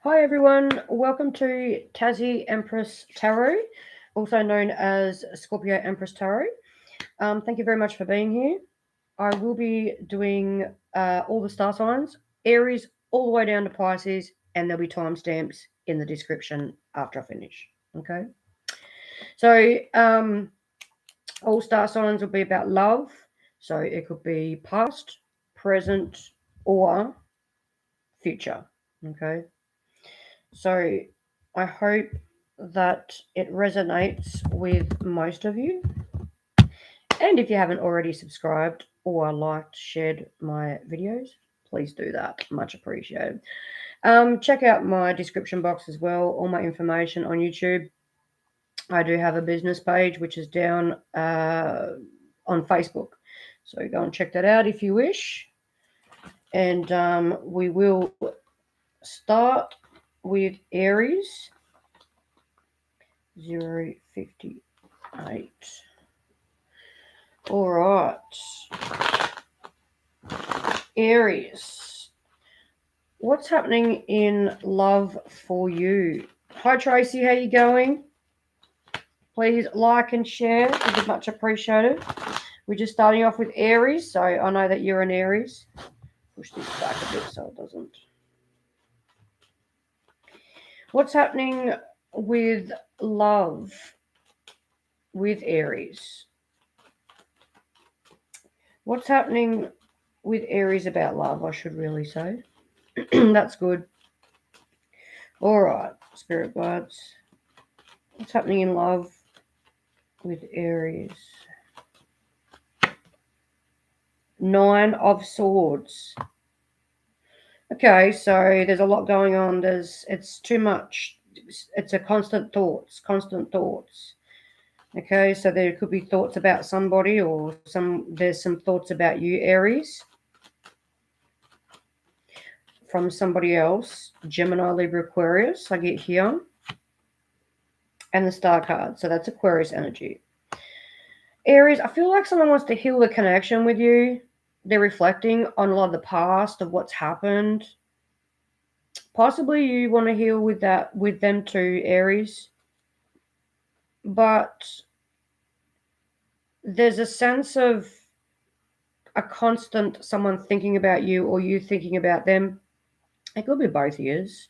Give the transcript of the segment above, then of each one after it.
Hi everyone, welcome to Tassie Empress Tarot, also known as Scorpio Empress Tarot. Thank you very much for being here. I will be doing all the star signs, Aries all the way down to Pisces, and there'll be timestamps in the description after I finish. Okay, so all star signs will be about love, so it could be past, present, or future. Okay. So I hope that it resonates with most of you. And if you haven't already subscribed or liked, shared my videos, please do that. Much appreciated. Check out my description box as well, all my information on YouTube. I do have a business page which is down on Facebook. So go and check that out if you wish. And we will start with Aries 058. All right. Aries. What's happening in love for you? Hi Tracy, how you going? Please like and share. It'd be much appreciated. We're just starting off with Aries, so I know that you're an Aries. Push this back a bit so it doesn't. What's happening with love with Aries? What's happening with Aries about love, I should really say. That's good. All right, spirit guides. What's happening in love with Aries? 9 of Swords. Okay, so there's a lot going on. It's too much. It's a constant thoughts. Okay, so there could be thoughts about somebody, or there's some thoughts about you, Aries, from somebody else. Gemini, Libra, Aquarius, I get here. And the star card. So that's Aquarius energy. Aries, I feel like someone wants to heal the connection with you. They're reflecting on a lot of the past of what's happened. Possibly you want to heal with them too, Aries. But there's a sense of a constant someone thinking about you or you thinking about them. It could be both ears.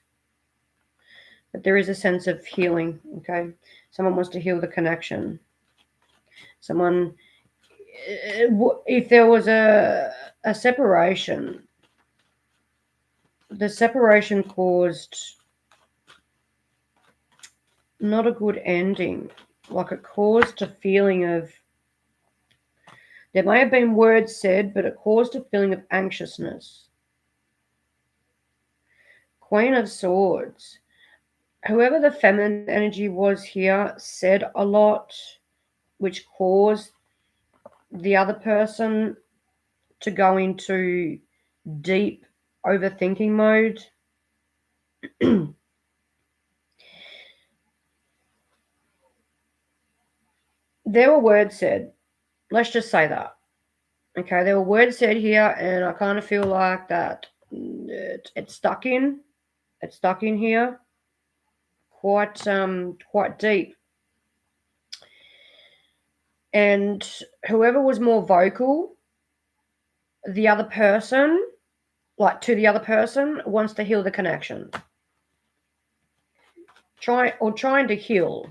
But there is a sense of healing, okay? Someone wants to heal the connection. Someone, if there was a separation, the separation caused not a good ending. Like it caused a feeling of, there may have been words said, but it caused a feeling of anxiousness. Queen of Swords. Whoever the feminine energy was here said a lot, which caused the other person to go into deep overthinking mode. There were words said. Let's just say that. Okay, there were words said here, and I kind of feel like that it's stuck in. It's stuck in here, quite deep. And whoever was more vocal, the other person, to the other person, wants to heal the connection. Trying to heal.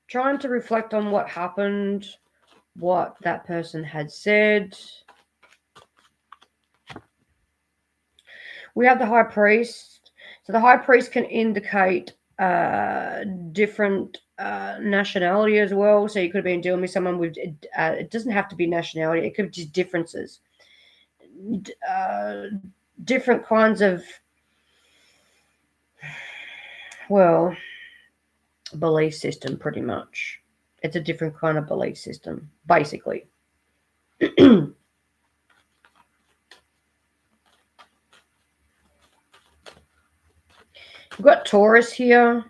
Trying to reflect on what happened, what that person had said. We have the High Priest. So the High Priest can indicate different nationality as well. So you could have been dealing with someone with, it doesn't have to be nationality. It could be just differences. Different kinds of, well, belief system, pretty much. It's a different kind of belief system, basically. You've got Taurus here.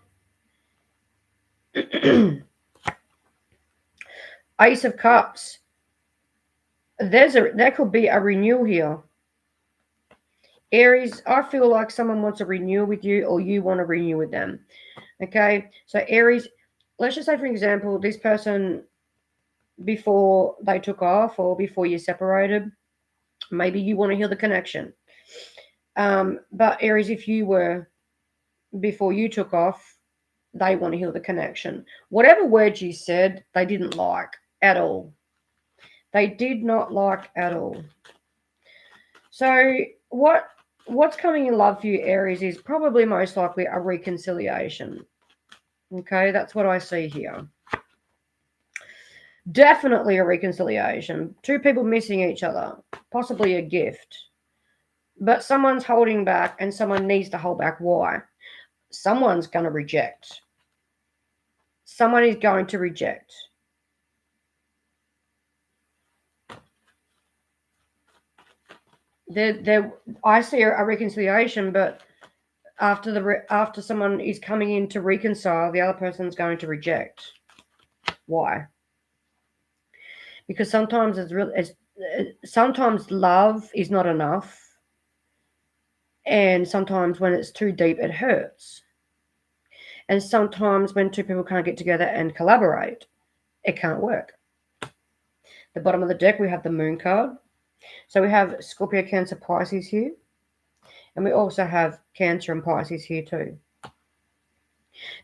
Ace of Cups. There could be a renewal here. Aries, I feel like someone wants a renewal with you or you want to renew with them. Okay, so Aries, let's just say, for example, this person, before they took off or before you separated, maybe you want to heal the connection. But Aries, if you were before you took off, they want to heal the connection. Whatever words you said, they didn't like at all. They did not like at all. So what's coming in love for you, Aries, is probably most likely a reconciliation. Okay, that's what I see here. Definitely a reconciliation. Two people missing each other, possibly a gift. But someone's holding back and someone needs to hold back. Why? Someone's going to reject. Someone is going to reject. I see a reconciliation, but after someone is coming in to reconcile, the other person's going to reject. Why? Because sometimes love is not enough, and sometimes when it's too deep, it hurts. And sometimes when two people can't get together and collaborate, it can't work. The bottom of the deck, we have the Moon card. So we have Scorpio, Cancer, Pisces here. And we also have Cancer and Pisces here too.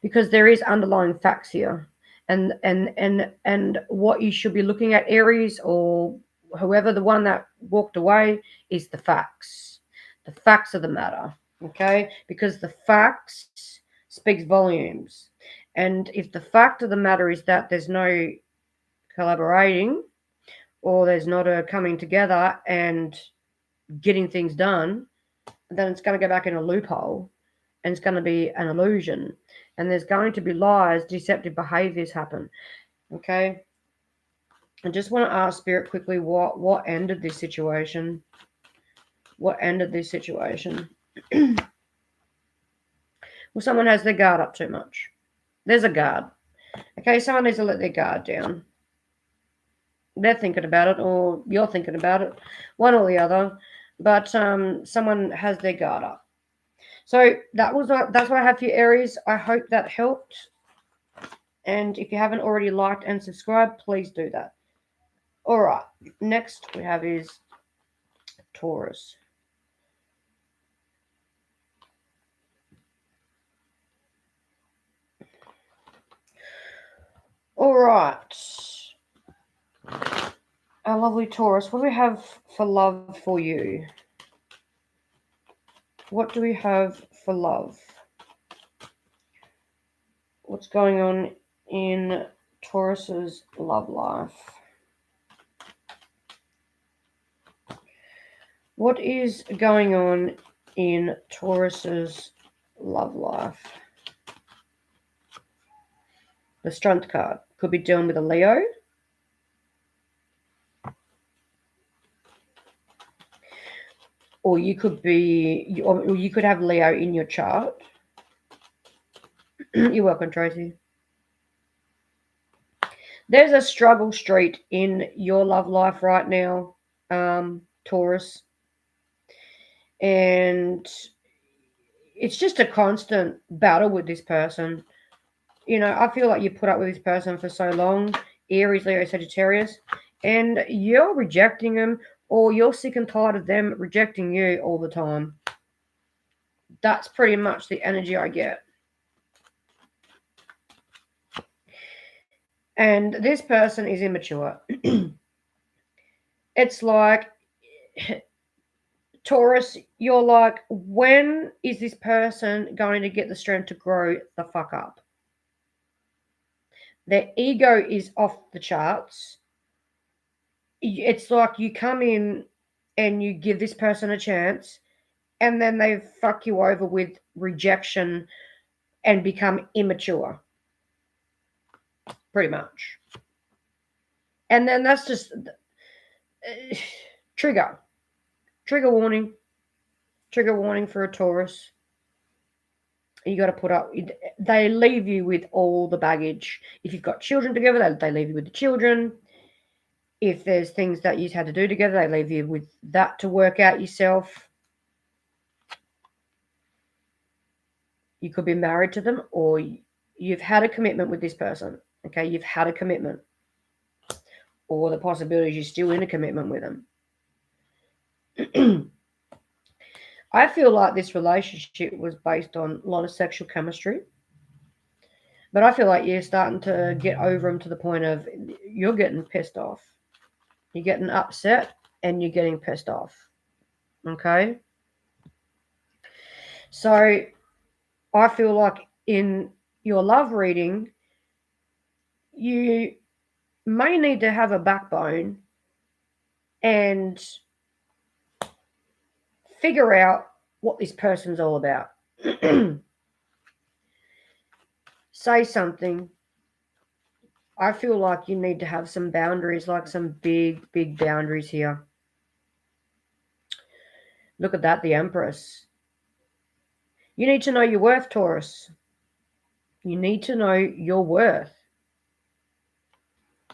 Because there is underlying facts here. And what you should be looking at, Aries, or whoever, the one that walked away, is the facts. The facts of the matter. Okay? Because the facts speaks volumes. And if the fact of the matter is that there's no collaborating, or there's not a coming together and getting things done, then it's going to go back in a loophole and it's going to be an illusion. And there's going to be lies, deceptive behaviors happen. Okay? I just want to ask Spirit quickly what ended this situation. What ended this situation? Well, someone has their guard up too much. There's a guard. Okay, someone needs to let their guard down. They're thinking about it, or you're thinking about it, one or the other. But someone has their guard up. So that's what I have for you, Aries. I hope that helped. And if you haven't already liked and subscribed, please do that. All right. Next we have is Taurus. All right. Our lovely Taurus. What do we have for love for you? What do we have for love? What's going on in Taurus's love life? What is going on in Taurus's love life? The Strength card. Could be dealing with a Leo. Or you could have Leo in your chart. You're welcome, Tracy. There's a struggle street in your love life right now, Taurus. And it's just a constant battle with this person. You know, I feel like you put up with this person for so long, Aries, Leo, Sagittarius, and you're rejecting them, or you're sick and tired of them rejecting you all the time. That's pretty much the energy I get. And this person is immature. It's like, Taurus, you're like, when is this person going to get the strength to grow the fuck up? Their ego is off the charts. It's like you come in and you give this person a chance, and then they fuck you over with rejection and become immature. Pretty much. And then that's just trigger warning for a Taurus. You got to put up, they leave you with all the baggage. If you've got children together, they leave you with the children. If there's things that you've had to do together, they leave you with that to work out yourself. You could be married to them, or you've had a commitment with this person. Okay, you've had a commitment, or the possibility is you're still in a commitment with them. I feel like this relationship was based on a lot of sexual chemistry, but I feel like you're starting to get over them to the point of you're getting pissed off. You're getting upset and you're getting pissed off. Okay? So I feel like in your love reading, you may need to have a backbone and figure out what this person's all about. Say something. I feel like you need to have some boundaries, like some big, big boundaries here. Look at that, the Empress. You need to know your worth, Taurus. You need to know your worth.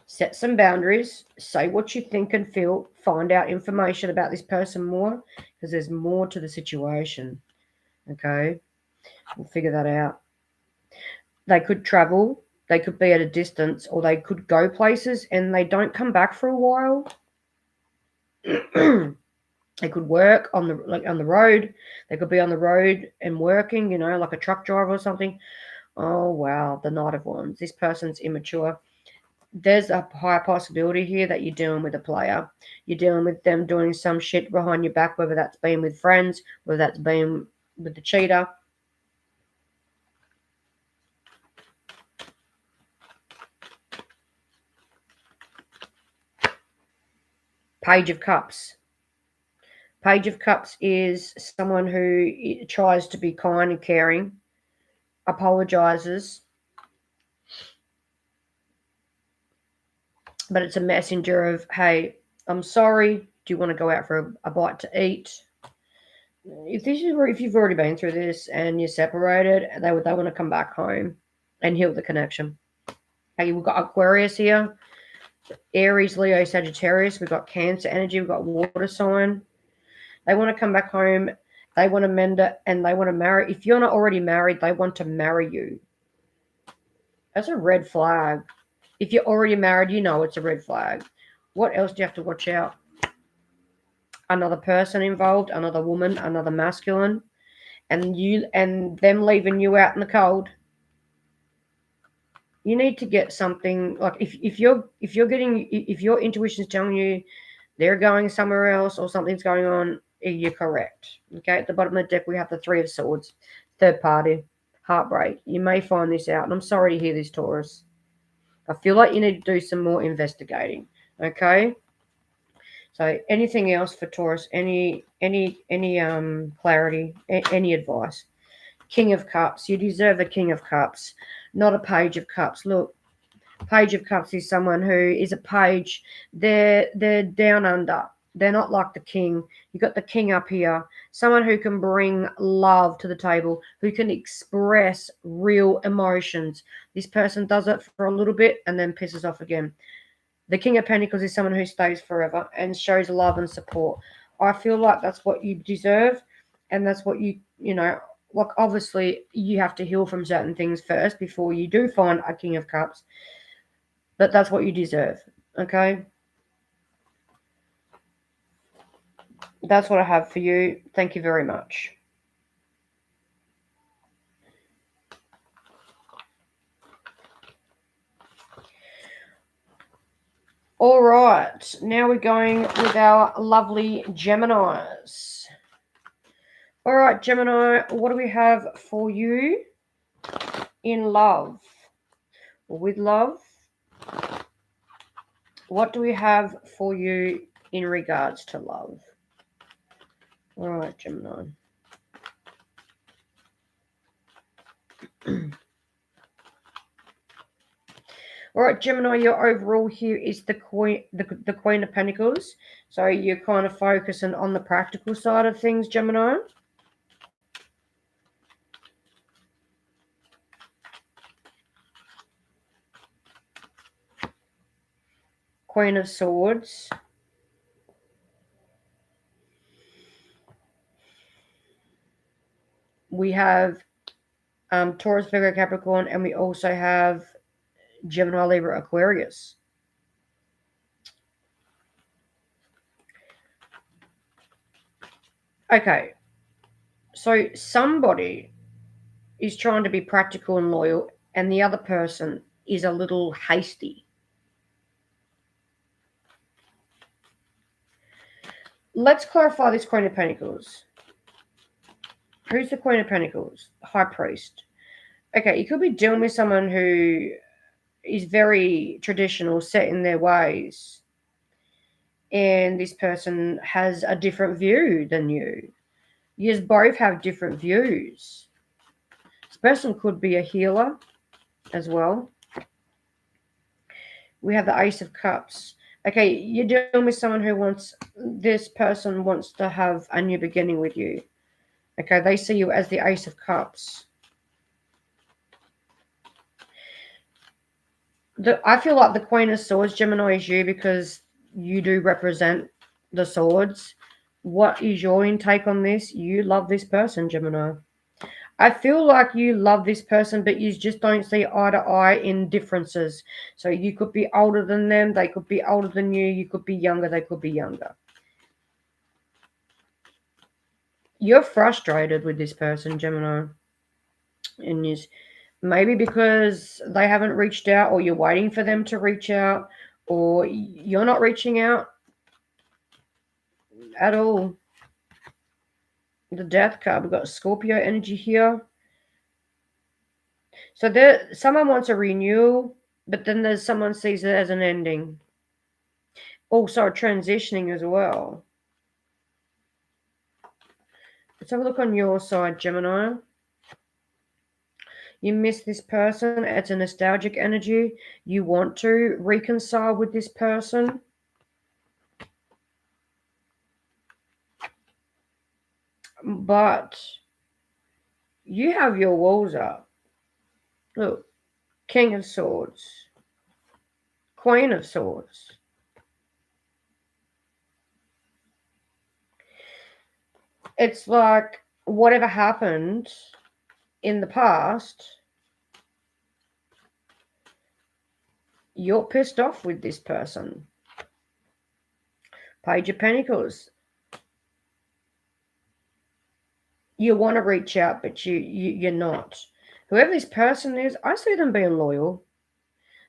Set some boundaries. Say what you think and feel. Find out information about this person more, because there's more to the situation. Okay? We'll figure that out. They could travel, they could be at a distance, or they could go places and they don't come back for a while. They could work on the road. They could be on the road and working, like a truck driver or something. Oh wow, the Knight of Wands. This person's immature. There's a high possibility here that you're dealing with a player. You're dealing with them doing some shit behind your back, whether that's been with friends, whether that's been with the cheater. Page of Cups. Page of Cups is someone who tries to be kind and caring, apologizes, but it's a messenger of, hey, I'm sorry. Do you want to go out for a bite to eat? If you've already been through this and you're separated, they want to come back home and heal the connection. Okay, we've got Aquarius here, Aries, Leo, Sagittarius. We've got Cancer energy. We've got water sign. They want to come back home. They want to mend it, and they want to marry. If you're not already married, they want to marry you. That's a red flag. If you're already married, you know it's a red flag. What else do you have to watch out? Another person involved, another woman, another masculine, and them leaving you out in the cold. You need to get something like if your intuition is telling you they're going somewhere else or something's going on, you're correct. Okay, at the bottom of the deck we have the Three of Swords, third party, heartbreak. You may find this out, and I'm sorry to hear this, Taurus. I feel like you need to do some more investigating. Okay. So anything else for Taurus? Any clarity? Any advice? King of Cups. You deserve a King of Cups, not a Page of Cups. Look, Page of Cups is someone who is a page. They're down under. They're not like the king. You got the king up here. Someone who can bring love to the table, who can express real emotions. This person does it for a little bit and then pisses off again. The King of Pentacles is someone who stays forever and shows love and support. I feel like that's what you deserve, and that's what like obviously you have to heal from certain things first before you do find a King of Cups. But that's what you deserve, okay? That's what I have for you. Thank you very much. All right, now we're going with our lovely Geminis. All right, Gemini, what do we have for you in love? With love, what do we have for you in regards to love? All right, Gemini. All right, Gemini, your overall here is the Queen of Pentacles. So you're kind of focusing on the practical side of things, Gemini. Queen of Swords. We have Taurus, Virgo, Capricorn, and we also have Gemini, Libra, Aquarius. Okay, so somebody is trying to be practical and loyal, and the other person is a little hasty. Let's clarify this Queen of Pentacles. Who's the Queen of Pentacles? High Priest. Okay, you could be dealing with someone who is very traditional, set in their ways, and this person has a different view than you. You both have different views. This person could be a healer as well. We have the Ace of Cups. Okay, you're dealing with someone who this person wants to have a new beginning with you. Okay, they see you as the Ace of Cups. I feel like the Queen of Swords, Gemini, is you because you do represent the swords. What is your intake on this? You love this person, Gemini. I feel like you love this person, but you just don't see eye to eye in differences. So you could be older than them, they could be older than you could be younger, they could be younger. You're frustrated with this person, Gemini. And maybe because they haven't reached out, or you're waiting for them to reach out, or you're not reaching out at all. The Death card, we've got Scorpio energy here. So someone wants a renewal, but then there's someone sees it as an ending. Also transitioning as well. Let's have a look on your side, Gemini. You miss this person. It's a nostalgic energy. You want to reconcile with this person. But you have your walls up. Look, King of Swords. Queen of Swords. It's like whatever happened in the past, you're pissed off with this person. Page of Pentacles. You want to reach out, but you're not. Whoever this person is, I see them being loyal.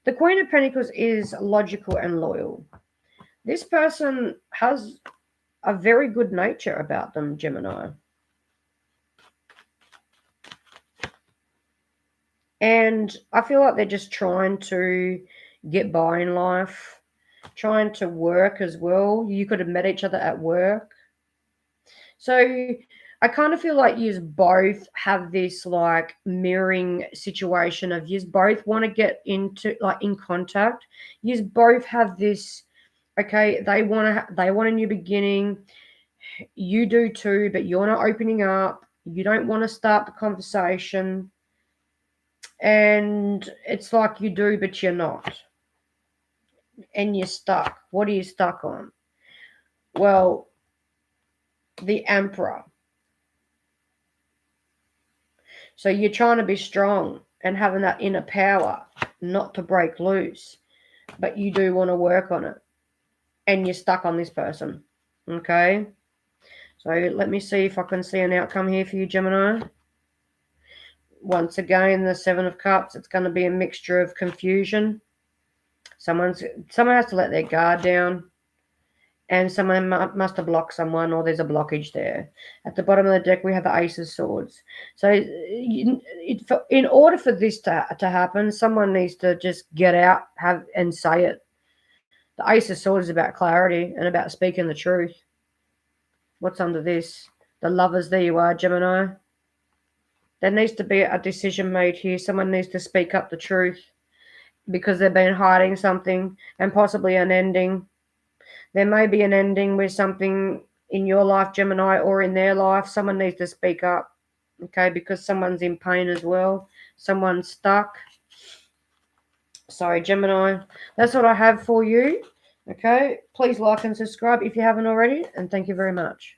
The Queen of Pentacles is logical and loyal. This person has a very good nature about them, Gemini. And I feel like they're just trying to get by in life, trying to work as well. You could have met each other at work. So I kind of feel like you both have this like mirroring situation of you both want to get into like in contact. You both have this, okay, they want a new beginning. You do too, but you're not opening up. You don't want to start the conversation. And it's like you do, but you're not. And you're stuck. What are you stuck on? Well, the Emperor. So you're trying to be strong and having that inner power not to break loose, but you do want to work on it. And you're stuck on this person. Okay? So let me see if I can see an outcome here for you, Gemini. Once again, the Seven of Cups, it's going to be a mixture of confusion. Someone has to let their guard down, and someone must have blocked someone, or there's a blockage there. At the bottom of the deck, we have the Ace of Swords. So in order for this to happen, someone needs to just get out and say it. The Ace of Swords is about clarity and about speaking the truth. What's under this? The Lovers, there you are, Gemini. There needs to be a decision made here. Someone needs to speak up the truth because they've been hiding something, and possibly an ending. There may be an ending with something in your life, Gemini, or in their life. Someone needs to speak up, okay, because someone's in pain as well. Someone's stuck. Sorry, Gemini. That's what I have for you, okay? Please like and subscribe if you haven't already, and thank you very much.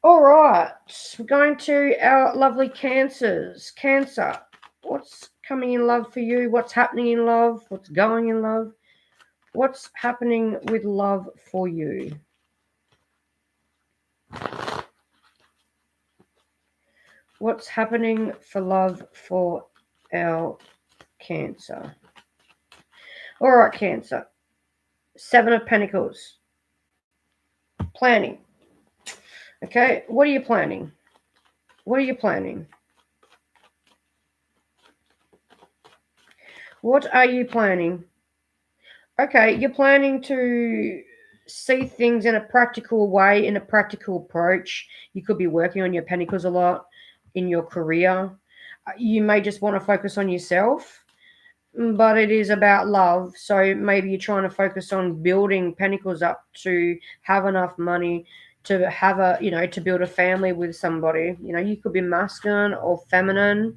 All right, we're going to our lovely Cancers. Cancer, what's coming in love for you? What's happening in love? What's going in love? What's happening with love for you? What's happening for love for our Cancer? All right, Cancer. Seven of Pentacles. Planning. Okay, what are you planning? What are you planning? What are you planning? Okay, you're planning to see things in a practical way, in a practical approach. You could be working on your pentacles a lot in your career. You may just want to focus on yourself, but it is about love. So maybe you're trying to focus on building pentacles up to have enough money to have to build a family with somebody. You could be masculine or feminine.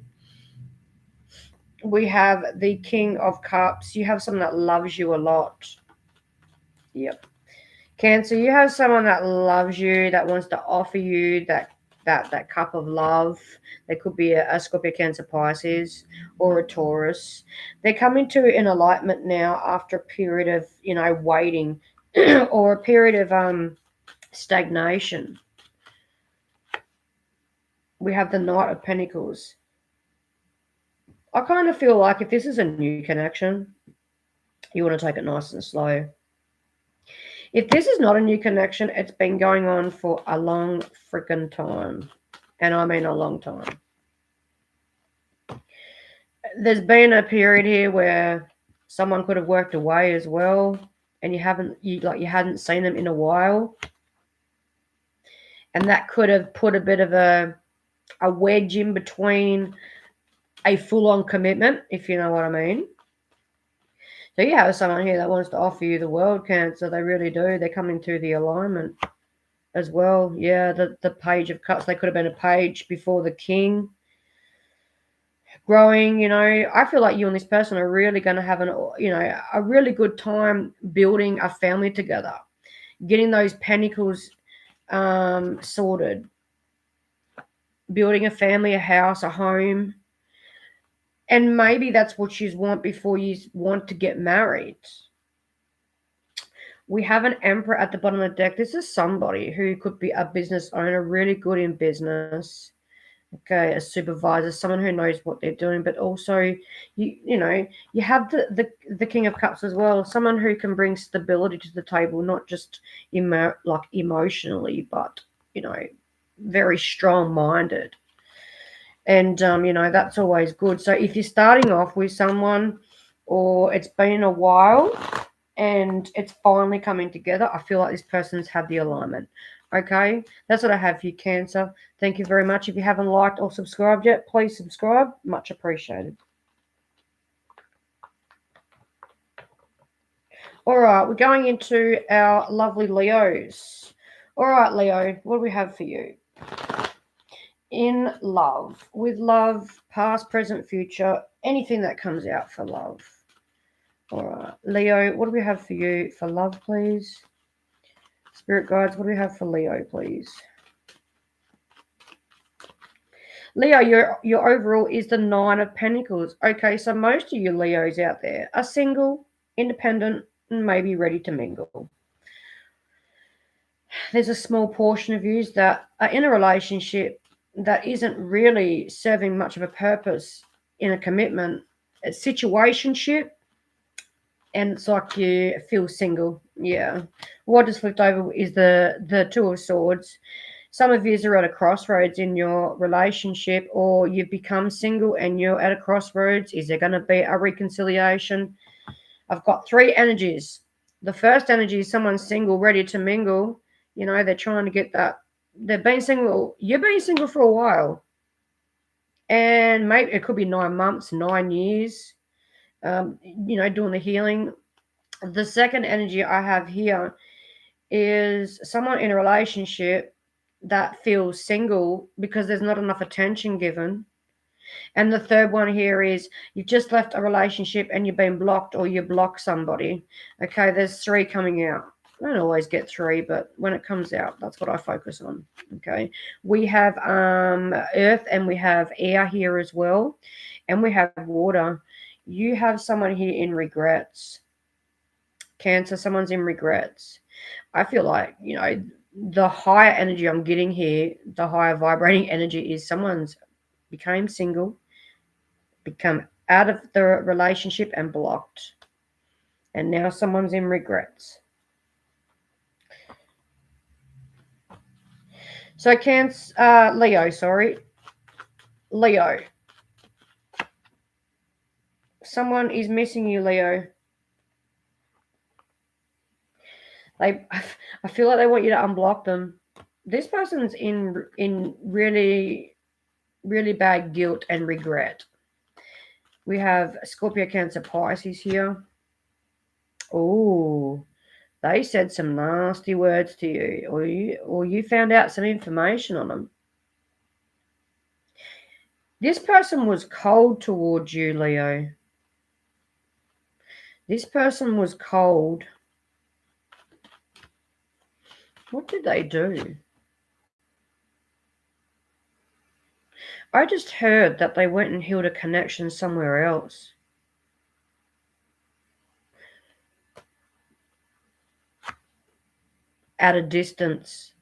We have the King of Cups. You have someone that loves you a lot. Yep. Cancer, you have someone that loves you, that wants to offer you that cup of love. They could be a Scorpio, Cancer, Pisces, or a Taurus. They're coming to an alignment now after a period of waiting, or a period of stagnation. We have the Knight of Pentacles. I kind of feel like if this is a new connection, you want to take it nice and slow. If this is not a new connection, it's been going on for a long freaking time. And I mean a long time. There's been a period here where someone could have worked away as well, and you hadn't seen them in a while. And that could have put a bit of a wedge in between a full-on commitment, if you know what I mean. So you have someone here that wants to offer you the world, Cancer. They really do. They're coming through the alignment as well. Yeah, the Page of Cups. They could have been a page before the King. Growing, I feel like you and this person are really going to have a really good time building a family together, getting those pentacles sorted, building a family, a house, a home. And maybe that's what you want before you want to get married. We have an Emperor at the bottom of the deck. This is somebody who could be a business owner, really good in business. Okay, a supervisor, someone who knows what they're doing, but also you have the King of Cups as well, someone who can bring stability to the table, not just emotionally, but very strong-minded. And that's always good. So if you're starting off with someone, or it's been a while and it's finally coming together, I feel like this person's had the alignment. Okay, that's what I have for you, Cancer. Thank you very much. If you haven't liked or subscribed yet, please subscribe. Much appreciated. All right, we're going into our lovely Leos. All right, Leo, what do we have for you? In love, with love, past, present, future, anything that comes out for love. All right, Leo, what do we have for you for love, please? Spirit guides, what do we have for Leo, please? Leo, your overall is the Nine of Pentacles. Okay, so most of you Leos out there are single, independent, and maybe ready to mingle. There's a small portion of you that are in a relationship that isn't really serving much of a purpose in a commitment. It's situationship, and it's like you feel single. Yeah. What is flipped over is the Two of Swords. Some of you are at a crossroads in your relationship, or you've become single and you're at a crossroads. Is there going to be a reconciliation? I've got three energies. The first energy is someone single, ready to mingle. They're trying to get that. They've been single. You've been single for a while. And maybe it could be 9 months, 9 years, doing the healing. The second energy I have here is someone in a relationship that feels single because there's not enough attention given. And the third one here is you've just left a relationship and you've been blocked, or you blocked somebody. Okay, there's three coming out. I don't always get 3, but when it comes out, that's what I focus on. Okay. We have earth and we have air here as well. And we have water. You have someone here in regrets. Cancer, someone's in regrets. I feel like, the higher energy I'm getting here, the higher vibrating energy is someone's became single, become out of the relationship and blocked. And now someone's in regrets. So Cancer, Leo, sorry. Leo. Someone is missing you, Leo. They, I feel like they want you to unblock them. This person's in really really bad guilt and regret. We have Scorpio, Cancer, Pisces here. Oh, they said some nasty words to you, or you found out some information on them. This person was cold towards you, Leo. This person was cold. What did they do? I just heard that they went and healed a connection somewhere else. At a distance.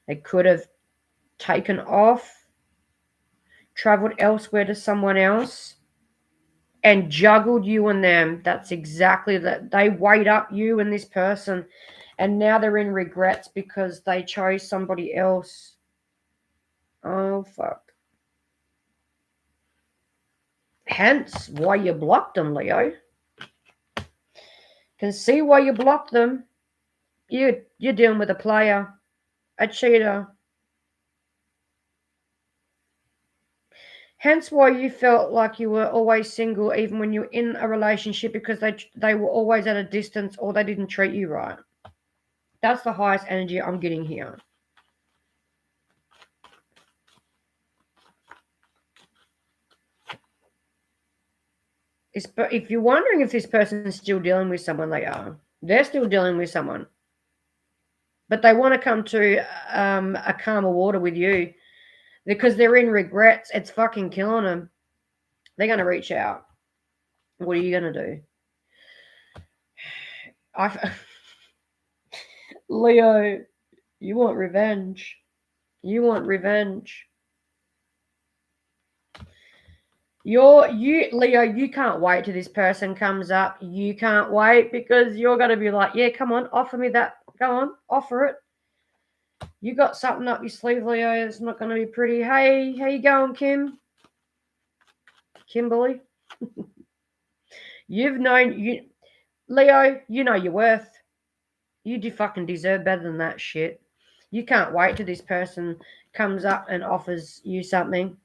They could have taken off, traveled elsewhere to someone else, and juggled you and them. That's exactly that. They weighed up you and this person, and now they're in regrets because they chose somebody else. Oh, fuck. Hence why you blocked them, Leo. Can see why you blocked them. You're dealing with a player, a cheater. Hence why you felt like you were always single even when you were in a relationship, because they were always at a distance or they didn't treat you right. That's the highest energy I'm getting here. If you're wondering if this person's still dealing with someone, they are. They're still dealing with someone. But they want to come to a calmer water with you because they're in regrets. It's fucking killing them. They're going to reach out. What are you going to do? Leo, you want revenge. You want revenge. Leo, you can't wait till this person comes up. You can't wait because you're going to be like, yeah, come on, offer me that. Go on, offer it. You got something up your sleeve, Leo. It's not going to be pretty. Hey, how you going, Kimberly? Leo, you know your worth. You do fucking deserve better than that shit. You can't wait till this person comes up and offers you something.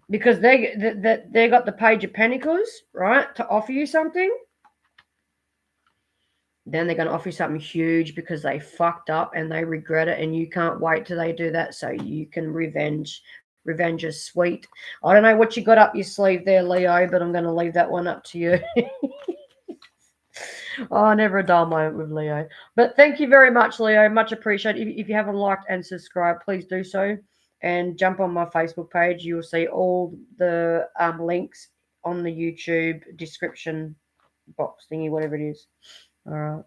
Because they got the Page of Pentacles, right, to offer you something. Then they're going to offer you something huge because they fucked up and they regret it, and you can't wait till they do that so you can revenge. Revenge is sweet. I don't know what you got up your sleeve there, Leo, but I'm going to leave that one up to you. Oh, never a dull moment with Leo. But thank you very much, Leo. Much appreciated. If you haven't liked and subscribed, please do so. And jump on my Facebook page. You will see all the links on the YouTube description box thingy, whatever it is. All right.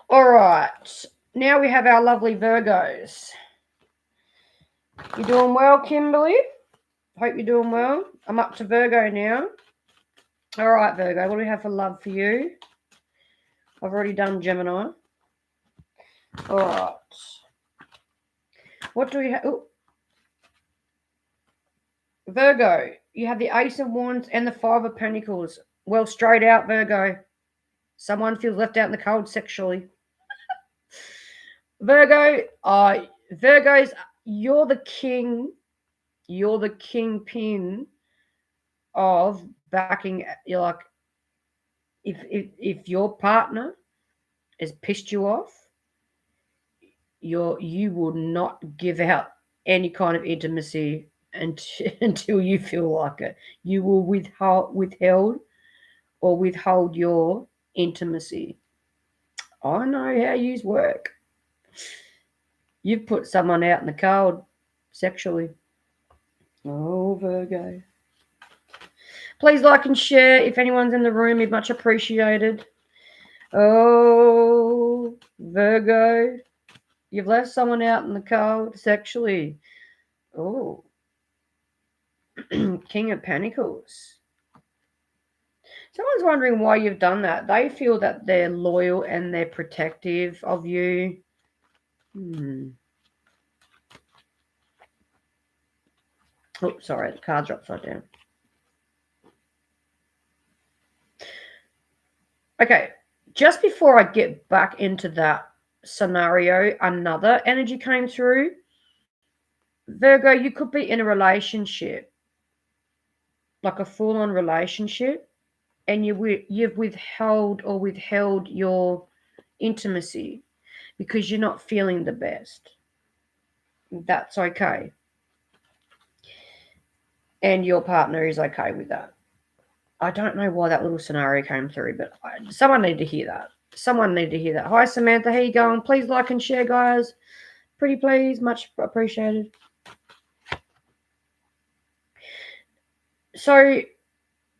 All right. Now we have our lovely Virgos. You doing well, Kimberly? Hope you're doing well. I'm up to Virgo now. All right, Virgo. What do we have for love for you? I've already done Gemini. All right. What do we have? Ooh. Virgo, you have the Ace of Wands and the Five of Pentacles. Well, straight out, Virgo. Someone feels left out in the cold sexually. Virgo, Virgos, you're the king. You're the kingpin of backing. You're like, if your partner has pissed you off, you will not give out any kind of intimacy until you feel like it. You will withheld or withhold your intimacy. I know how yous work. You've put someone out in the cold sexually. Oh, Virgo. Please like and share if anyone's in the room. It's much appreciated. Oh, Virgo. You've left someone out in the cold sexually. Oh, King of Pentacles. Someone's wondering why you've done that. They feel that they're loyal and they're protective of you. Oh, sorry, the card's upside down. Okay, just before I get back into that scenario, another energy came through. Virgo, you could be in a relationship, like a full-on relationship, and you've withheld your intimacy because you're not feeling the best. That's okay. And your partner is okay with that. I don't know why that little scenario came through, but someone needed to hear that. Someone needed to hear that. Hi, Samantha. How you going? Please like and share, guys. Pretty please. Much appreciated. So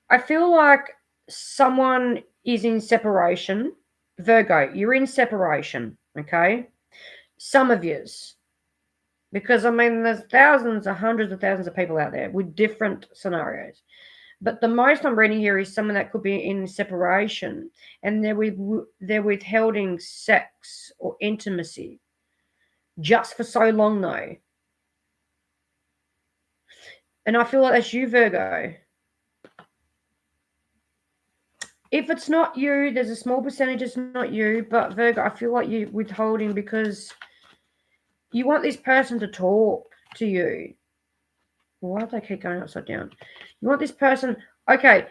I feel like someone is in separation. Virgo, you're in separation, okay? Some of yous. Because, I mean, there's thousands or hundreds of thousands of people out there with different scenarios. But the most I'm reading here is someone that could be in separation and they're withholding sex or intimacy just for so long, though. And I feel like that's you, Virgo. If it's not you, there's a small percentage it's not you, but Virgo, I feel like you're withholding because you want this person to talk to you. Why do they keep going upside down? You want this person, okay,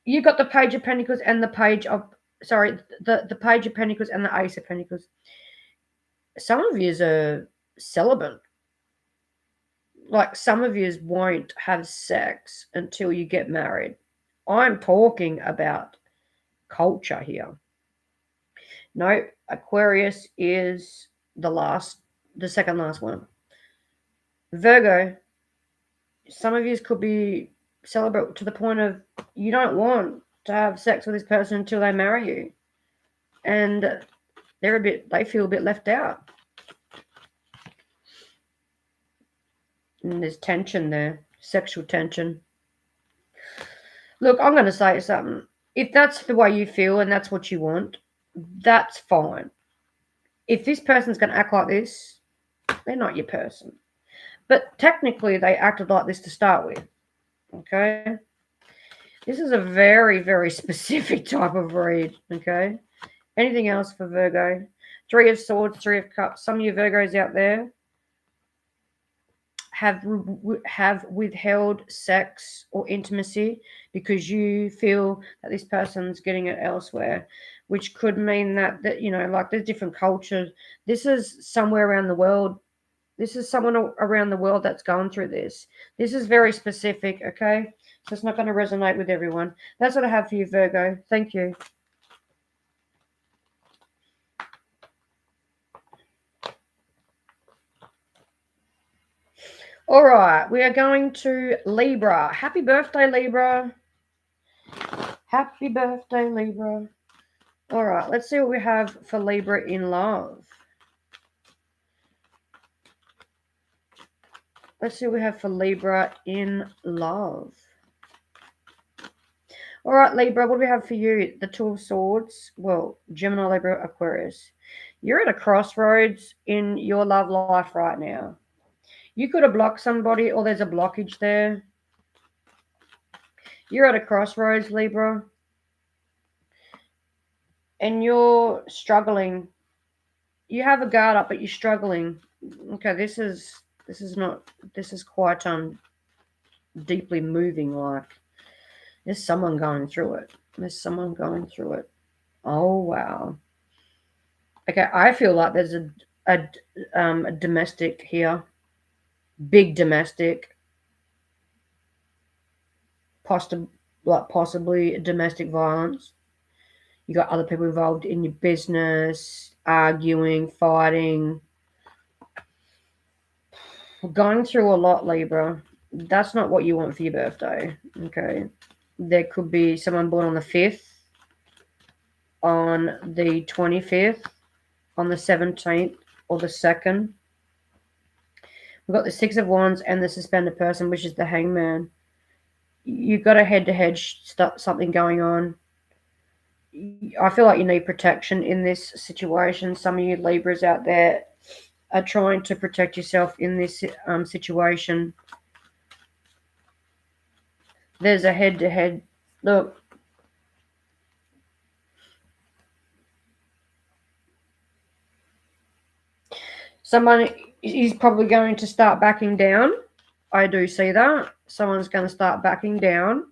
you got the Page of Pentacles and the Page of, the Page of Pentacles and the Ace of Pentacles. Some of you are celibate. Like some of you won't have sex until you get married. I'm talking about culture here. No, Aquarius is the second last one. Virgo, some of you could be celibate to the point of you don't want to have sex with this person until they marry you. And they feel a bit left out. And there's tension there, sexual tension. Look, I'm going to say something. If that's the way you feel and that's what you want, that's fine. If this person's going to act like this, they're not your person. But technically, they acted like this to start with. Okay? This is a very, very specific type of read. Okay? Anything else for Virgo? Three of Swords, Three of Cups. Some of you Virgos out there have withheld sex or intimacy because you feel that this person's getting it elsewhere, which could mean that like there's different cultures. This is somewhere around the world. This is someone around the world that's going through this. This is very specific, okay? So it's not going to resonate with everyone. That's what I have for you, Virgo. Thank you. All right, we are going to Libra. Happy birthday, Libra. Happy birthday, Libra. All right, let's see what we have for Libra in love. Let's see what we have for Libra in love. All right, Libra, what do we have for you? The Two of Swords. Well, Gemini, Libra, Aquarius. You're at a crossroads in your love life right now. You could have blocked somebody or there's a blockage there. You're at a crossroads, Libra. And you're struggling. You have a guard up, but you're struggling. Okay, this is quite deeply moving. Like there's someone going through it. Oh wow. Okay, I feel like there's a domestic here, big domestic. possibly domestic violence. You got other people involved in your business, arguing, fighting, going through a lot, Libra. That's not what you want for your birthday. Okay. There could be someone born on the 5th, on the 25th, on the 17th, or the 2nd. We've got the Six of Wands and the suspended person, which is the Hangman. You've got a head-to-head something going on. I feel like you need protection in this situation. Some of you Libras out there are trying to protect yourself in this situation. There's a head-to-head. Look. Someone is probably going to start backing down. I do see that. Someone's going to start backing down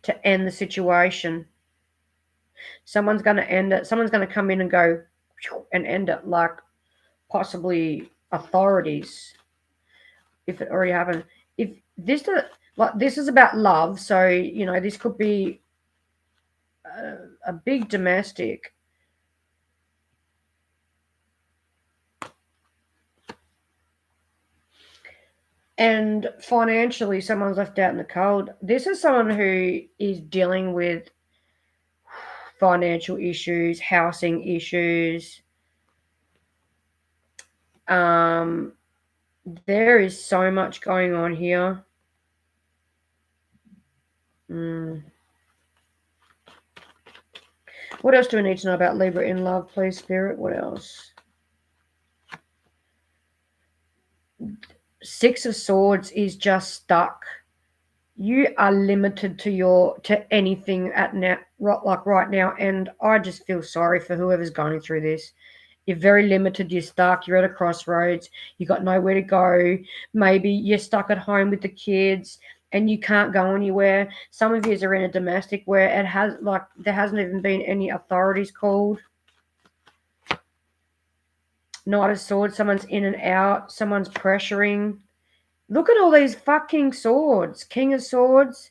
to end the situation. Someone's going to end it. Someone's going to come in and go and end it, like possibly authorities, if it already happened. If this is about love, so this could be a big domestic. And financially, someone's left out in the cold. This is someone who is dealing with financial issues, housing issues. There is so much going on here. What else do we need to know about Libra in love, please, Spirit? What else? Six of Swords is just stuck. You are limited to anything at now, like right now, and I just feel sorry for whoever's going through this. You're very limited. You're stuck. You're at a crossroads. You got nowhere to go. Maybe you're stuck at home with the kids and you can't go anywhere. Some of you are in a domestic where there hasn't even been any authorities called. Knight of Swords. Someone's in and out. Someone's pressuring. Look at all these fucking swords. King of Swords.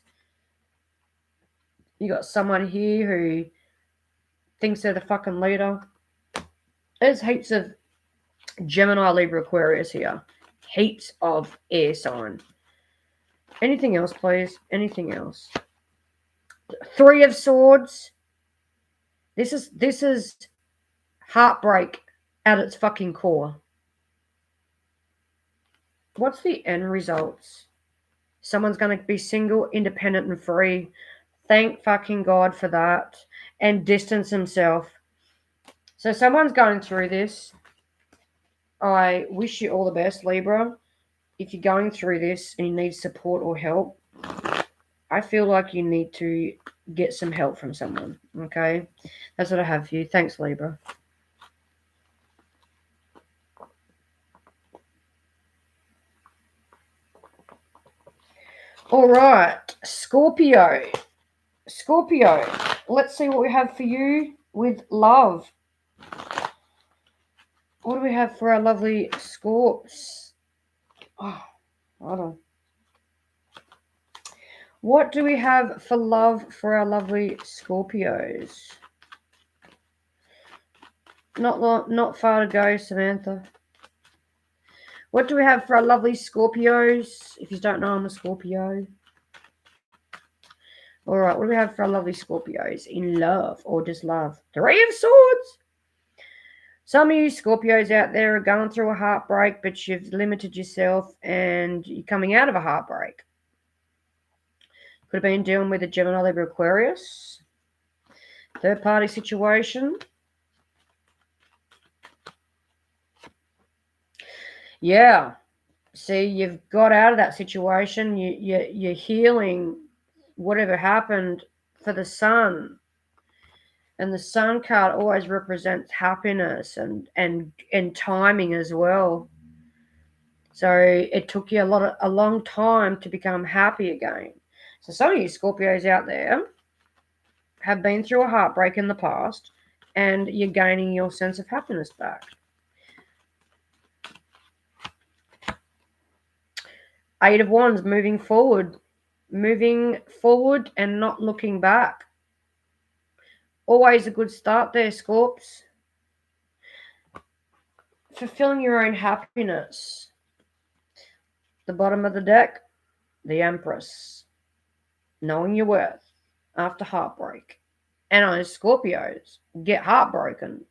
You got someone here who thinks they're the fucking leader. There's heaps of Gemini, Libra, Aquarius here. Heaps of air sign. Anything else, please? Anything else? Three of Swords. This is heartbreak at its fucking core. What's the end results? Someone's going to be single, independent, and free. Thank fucking God for that. And distance himself. So someone's going through this. I wish you all the best, Libra. If you're going through this and you need support or help, I feel like you need to get some help from someone, okay? That's what I have for you. Thanks, Libra. All right, Scorpio. Scorpio, let's see what we have for you with love. What do we have for our lovely Scorps? Oh, hold on. What do we have for love for our lovely Scorpios? Not far to go, Samantha. What do we have for our lovely Scorpios? If you don't know, I'm a Scorpio. All right, what do we have for our lovely Scorpios in love or just love? Three of Swords. Some of you Scorpios out there are going through a heartbreak, but you've limited yourself and you're coming out of a heartbreak. Could have been dealing with a Gemini, Libra, Aquarius. Third party situation. Yeah. See, you've got out of that situation. You're healing whatever happened for the Sun. And the Sun card always represents happiness and timing as well. So it took you a long time to become happy again. So some of you Scorpios out there have been through a heartbreak in the past and you're gaining your sense of happiness back. Eight of Wands, moving forward. Moving forward and not looking back. Always a good start there, Scorps. Fulfilling your own happiness. The bottom of the deck, the Empress. Knowing your worth after heartbreak. And those Scorpios get heartbroken.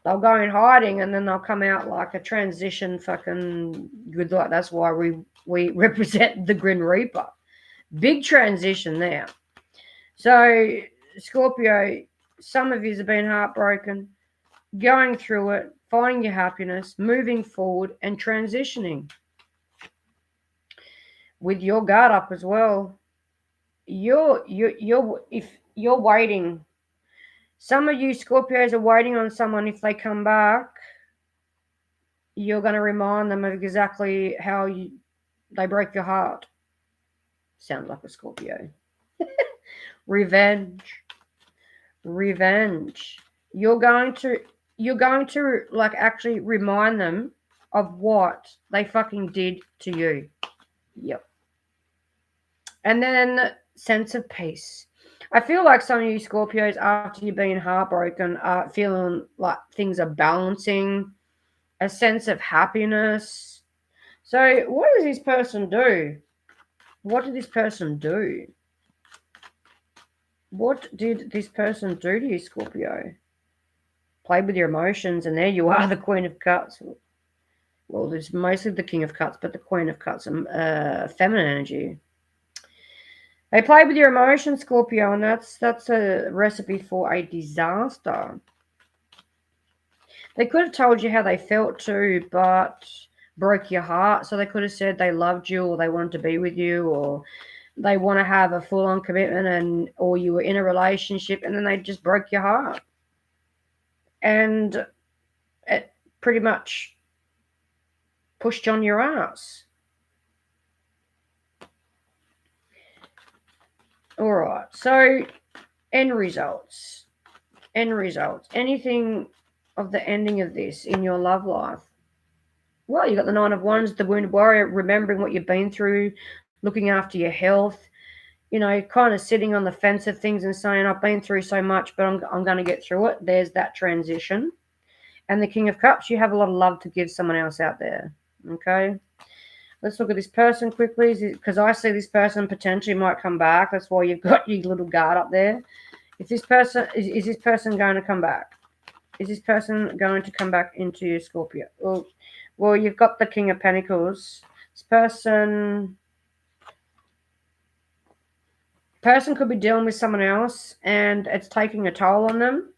They'll go in hiding and then they'll come out like a transition fucking good luck. That's why we represent the Grim Reaper. Big transition there. So, Scorpio, some of you have been heartbroken, going through it, finding your happiness, moving forward, and transitioning. With your guard up as well. If you're waiting, some of you Scorpios are waiting on someone. If they come back, you're going to remind them of exactly how they broke your heart. Sounds like a Scorpio. Revenge. You're going to like actually remind them of what they fucking did to you. Yep. And then sense of peace. I feel like some of you Scorpios, after you've been heartbroken, are feeling like things are balancing, a sense of happiness. So what does this person do? What did this person do? What did this person do to you, Scorpio? Played with your emotions, and there you are, the Queen of Cups. Well, there's mostly the King of Cups, but the Queen of Cups, feminine energy. They played with your emotions, Scorpio, and that's a recipe for a disaster. They could have told you how they felt too, but broke your heart. So they could have said they loved you, or they wanted to be with you, or they want to have a full-on commitment, or you were in a relationship, and then they just broke your heart. And it pretty much pushed on your ass. All right, so end results. Anything of the ending of this in your love life? Well, you got the Nine of Wands, the Wounded Warrior, remembering what you've been through, looking after your health, kind of sitting on the fence of things and saying, I've been through so much, but I'm going to get through it. There's that transition. And the King of Cups, you have a lot of love to give someone else out there. Okay? Let's look at this person quickly, because I see this person potentially might come back. That's why you've got your little guard up there. If this person is this person going to come back? Is this person going to come back into your Scorpio? Well, you've got the King of Pentacles. This person could be dealing with someone else, and it's taking a toll on them.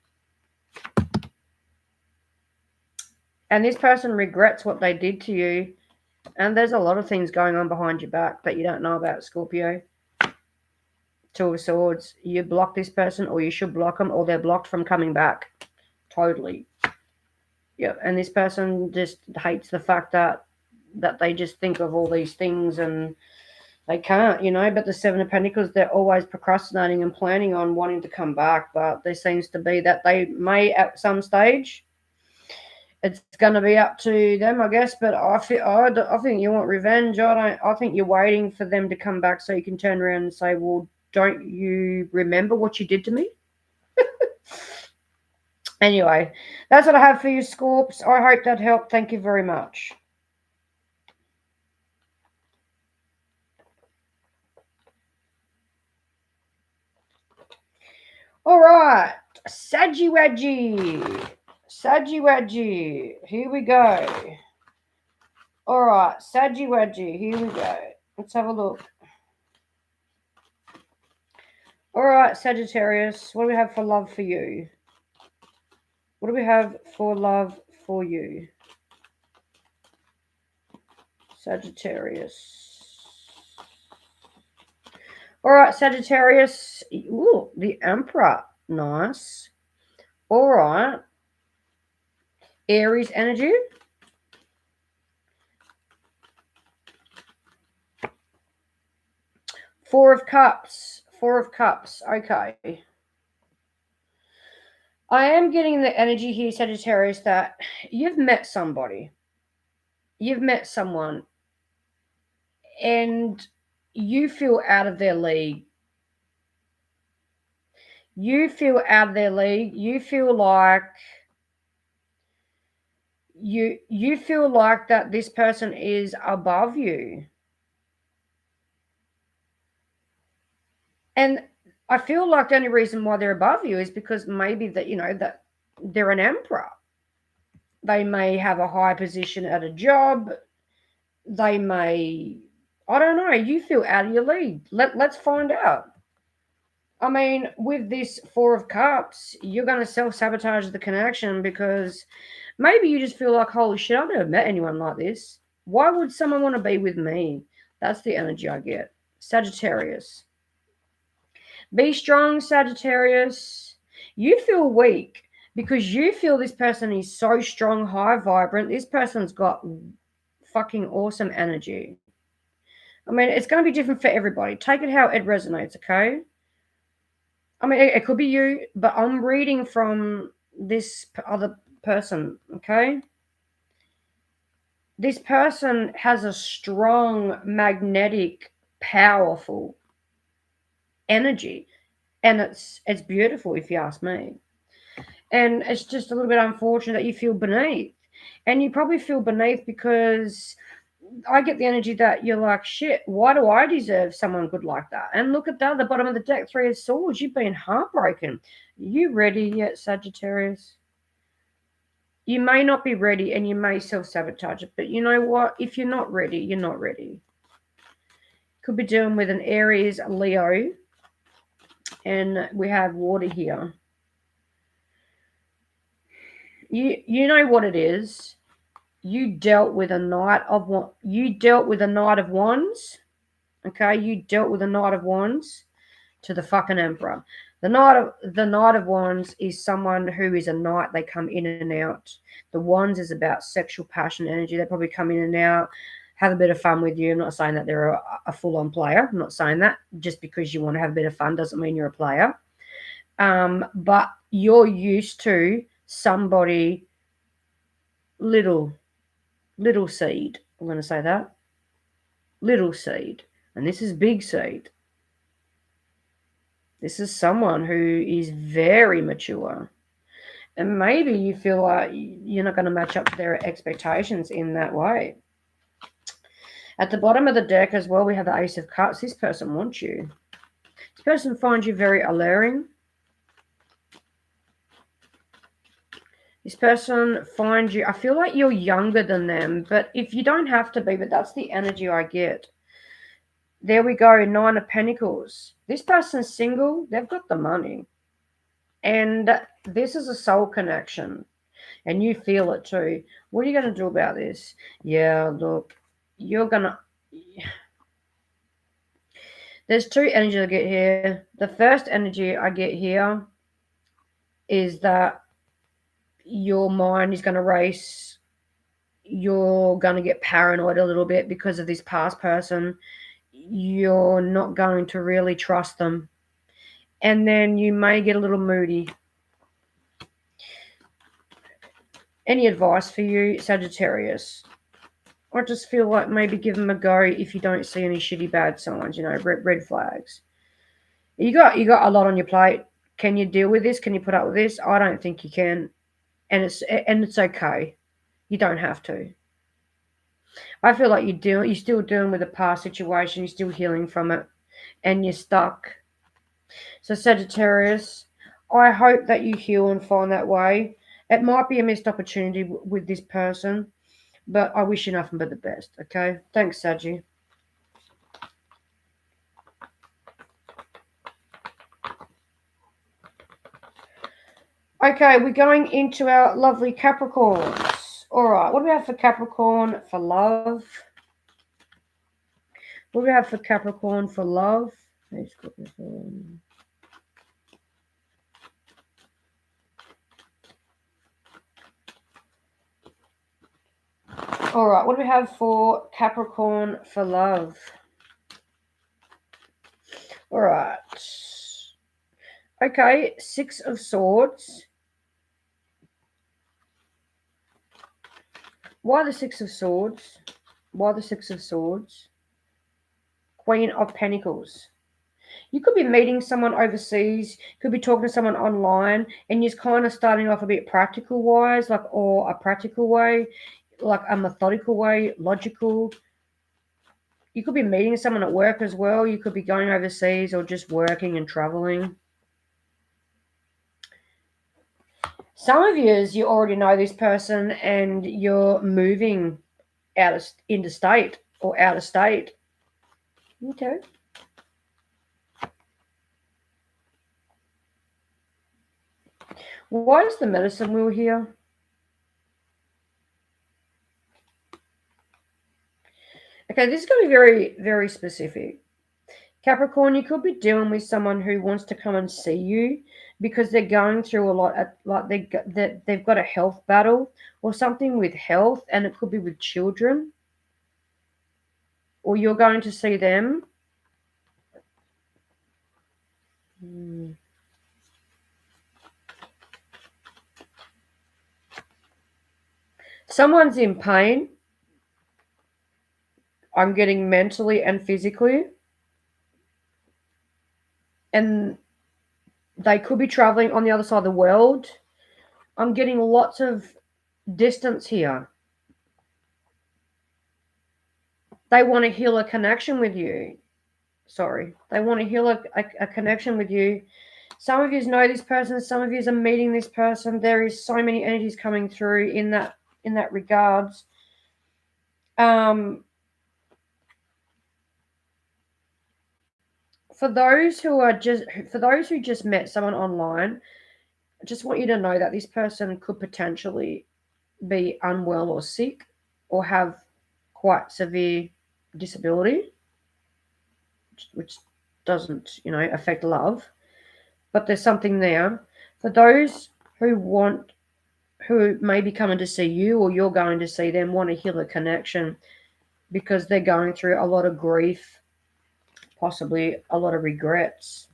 And this person regrets what they did to you. And there's a lot of things going on behind your back that you don't know about, Scorpio. Two of Swords. You block this person, or you should block them, or they're blocked from coming back. Totally. Yeah, and this person just hates the fact that they just think of all these things and they can't, But the Seven of Pentacles, they're always procrastinating and planning on wanting to come back. But there seems to be that they may at some stage. It's going to be up to them, I guess. But I think you want revenge. I think you're waiting for them to come back so you can turn around and say, well, don't you remember what you did to me? Anyway, that's what I have for you, Scorps. I hope that helped. Thank you very much. All right, Saggy Wedgie. Here we go. All right, Saggy Wedgie. Here we go. Let's have a look. All right, Sagittarius. What do we have for love for you? What do we have for love for you? Sagittarius. All right, Sagittarius. Ooh, the Emperor. Nice. All right. Aries energy. Four of Cups. Okay. I am getting the energy here, Sagittarius, that you've met somebody. You've met someone. and you feel out of their league. You feel out of their league. You feel like that this person is above you. And I feel like the only reason why they're above you is because maybe that, that they're an emperor. They may have a high position at a job. They may, I don't know, you feel out of your league. Let's find out. I mean, with this Four of Cups, you're going to self-sabotage the connection because maybe you just feel like, holy shit, I've never met anyone like this. Why would someone want to be with me? That's the energy I get. Sagittarius. Be strong, Sagittarius. You feel weak because you feel this person is so strong, high, vibrant. This person's got fucking awesome energy. I mean, it's going to be different for everybody. Take it how it resonates, okay? I mean, it could be you, but I'm reading from this other person, okay? This person has a strong, magnetic, powerful energy, and it's beautiful if you ask me. And it's just a little bit unfortunate that you feel beneath. And you probably feel beneath because I get the energy that you're like, shit, why do I deserve someone good like that? And look at that, the bottom of the deck, Three of Swords. You've been heartbroken. Are you ready yet, Sagittarius? You may not be ready and you may self-sabotage it, but you know what? If you're not ready, you're not ready. Could be dealing with an Aries, Leo, and we have water here. You know what it is. You dealt with a knight of wands. Okay, you dealt with a knight of wands to the fucking emperor. The knight of wands is someone who is a knight. They come in and out. The wands is about sexual passion energy. They probably come in and out, have a bit of fun with you. I'm not saying that they're a full-on player. I'm not saying that. Just because you want to have a bit of fun doesn't mean you're a player. But you're used to somebody little seed. I'm going to say that. Little seed. And this is big seed. This is someone who is very mature. And maybe you feel like you're not going to match up to their expectations in that way. At the bottom of the deck as well, we have the Ace of Cups. This person wants you. This person finds you very alluring. This person finds you, I feel like you're younger than them, but if you don't have to be, but that's the energy I get. There we go, Nine of Pentacles. This person's single, they've got the money. And this is a soul connection. And you feel it too. What are you going to do about this? Yeah, look, you're going to... There's two energies I get here. The first energy I get here is that your mind is going to race. You're going to get paranoid a little bit because of this past person. You're not going to really trust them. And then you may get a little moody. Any advice for you, Sagittarius? I just feel like maybe give them a go if you don't see any shitty bad signs, red flags. You got a lot on your plate. Can you deal with this? Can you put up with this? I don't think you can. And it's okay. You don't have to. I feel like you're still dealing with a past situation, you're still healing from it, and you're stuck. So Sagittarius, I hope that you heal and find that way. It might be a missed opportunity with this person, but I wish you nothing but the best, okay? Thanks, Saggy. Okay, we're going into our lovely Capricorns. All right, what do we have for Capricorn for love? What do we have for Capricorn for love? All right, what do we have for Capricorn for love? All right. Okay, Six of Swords. Why the Six of Swords? Why the Six of Swords? Queen of Pentacles. You could be meeting someone overseas, could be talking to someone online, and you're kind of starting off a bit practical wise, like, or a practical way, like a methodical way, logical. You could be meeting someone at work as well. You could be going overseas or just working and traveling. Some of you already know this person and you're moving into state or out of state. Okay. Why is the medicine wheel here? Okay, this is going to be very, very specific. Capricorn, you could be dealing with someone who wants to come and see you because they're going through a lot, like they've got a health battle or something with health, and it could be with children, or you're going to see them. Someone's in pain. I'm getting mentally and physically, and they could be traveling on the other side of the world. I'm getting lots of distance here. They want to heal a connection with you. Sorry. They want to heal a connection with you. Some of you know this person. Some of you are meeting this person. There is so many energies coming through in that regards. For those who just met someone online, I just want you to know that this person could potentially be unwell or sick or have quite severe disability, which doesn't, affect love. But there's something there. For those who may be coming to see you or you're going to see them, want to heal a connection because they're going through a lot of grief, possibly a lot of regrets.